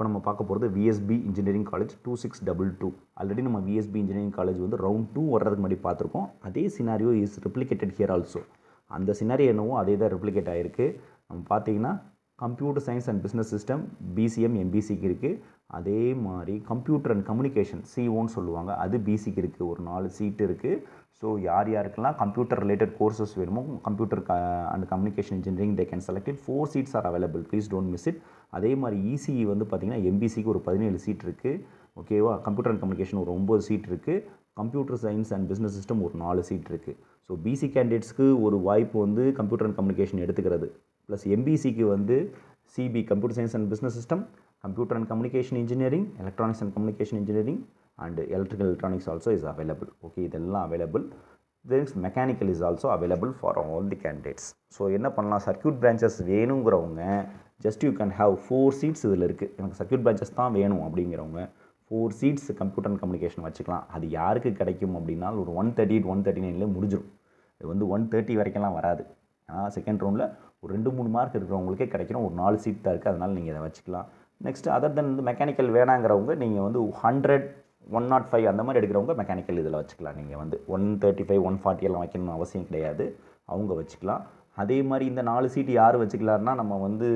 இப்போ நம்ம பார்க்க போகிறது விஎஸ்பி இன்ஜினியரிங் காலேஜ் 2622. ஆல்ரெடி நம்ம விஎஸ்பி இன்ஜினியரிங் காலேஜ் வந்து ரவுண்ட் 2 வர்றதுக்கு முன்னாடி பார்த்துருக்கோம். அதே scenario is replicated here also. அந்த சினாரியோ என்னவோ அதே தான் ரிப்ளிகேட் ஆகிருக்கு. நம்ம பார்த்தீங்கன்னா computer science and business system PCM எம்பிசிக்கு இருக்குது. அதே மாதிரி கம்ப்யூட்டர் அண்ட் கம்யூனிகேஷன் சிஓன்னு சொல்லுவாங்க, அது பிசிக்கு இருக்குது. ஒரு 4 சீட்டு இருக்குது. ஸோ யார் யாருக்கெல்லாம் கம்ப்யூட்டர் ரிலேட்டட் கோர்சஸ் வேணுமோ computer and communication engineering they can select it. 4 seats are available, please don't miss it. அதே மாதிரி இசிஇ வந்து பார்த்திங்கன்னா எம்பிசிக்கு ஒரு 17 சீட் இருக்குது. ஓகேவா? கம்ப்யூட்டர் அண்ட் கம்யூனிகேஷன் ஒரு 9 சீட் இருக்குது. Computer science and business system ஒரு 4 சீட் இருக்குது. ஸோ பிசி கேண்டிடேட்ஸ்க்கு ஒரு வாய்ப்பு வந்து கம்ப்யூட்டர் அண்ட் கம்யூனிகேஷன் எடுத்துக்கிறது. ப்ளஸ் எம்பிசிக்கு வந்து CB computer science and business system, computer and communication engineering, electronics and communication engineering and electrical electronics also is available. Okay, இதெல்லாம் available. Then mechanical is also available for all the candidates. So என்ன பண்ணலாம், circuit branches வேணுங்கிறவங்க just you can have 4 seats இதில் இருக்குது. எனக்கு circuit branches தான் வேணும் அப்படிங்கிறவங்க 4 சீட்ஸ் கம்ப்யூட்டர் அண்ட் கம்யூனிகேஷன் வச்சுக்கலாம். அது யாருக்கு கிடைக்கும் அப்படின்னா ஒரு 138 139 முடிஞ்சிடும். இது வந்து 130 வரைக்கும்லாம் வராது. ஆனால் செகண்ட் ரவுண்டில் ஒரு 2-3 மார்க் இருக்கிறவங்களுக்கே கிடைக்கணும். ஒரு 4 சீட் தான் இருக்குது, அதனால் நீங்கள் இதை வச்சுக்கலாம். நெக்ஸ்ட் அதர் தென் வந்து மெக்கானிக்கல் வேணாங்கிறவங்க நீங்கள் வந்து 100 105 அந்த மாதிரி எடுக்கிறவங்க மெக்கானிக்கல் இதில் வச்சுக்கலாம். நீங்கள் வந்து 135 140 எல்லாம் வைக்கணும்னு அவசியம் கிடையாது, அவங்க வச்சுக்கலாம். அதே மாதிரி இந்த 4 சீட்டு யார் வச்சுக்கலாம்னா நம்ம வந்து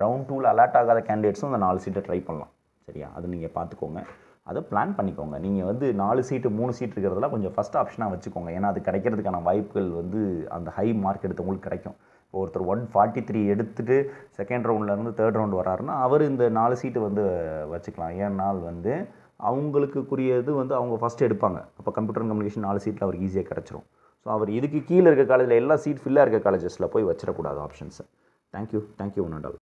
ரவுண்ட் 2ல் அலாட் ஆகாத கேண்டிடேட்ஸும் இந்த 4 சீட்டை ட்ரை பண்ணலாம். சரியா? அது நீங்கள் பார்த்துக்கோங்க, அதை பிளான் பண்ணிக்கோங்க. நீங்கள் வந்து 4 சீட்டு 3 சீட் இருக்கிறதெல்லாம் கொஞ்சம் ஃபஸ்ட் ஆப்ஷனாக வச்சுக்கோங்க. ஏன்னா அது கிடைக்கிறதுக்கான வாய்ப்புகள் வந்து அந்த ஹை மார்க் எடுத்தவங்களுக்கு கிடைக்கும். இப்போ ஒருத்தர் 143 எடுத்துகிட்டு செகண்ட் ரவுண்ட்லேருந்து தேர்ட் ரவுண்ட் வராருன்னா அவர் இந்த 4 சீட்டு வந்து வச்சுக்கலாம். ஏன்னால் வந்து அவங்களுக்குரியது வந்து அவங்க ஃபஸ்ட்டு எடுப்பாங்க. அப்போ கம்ப்யூட்டர் கம்யூனிகேஷன் 4 சீட்டில் அவருக்கு ஈஸியாக கிடச்சிரும். ஸோ அவர் இதுக்கு கீழே இருக்க காலேஜில் எல்லா சீட் ஃபில்லாக இருக்க காலேஜஸில் போய் வச்சிடக்கூடாது ஆப்ஷன்ஸை. Thank you one and all.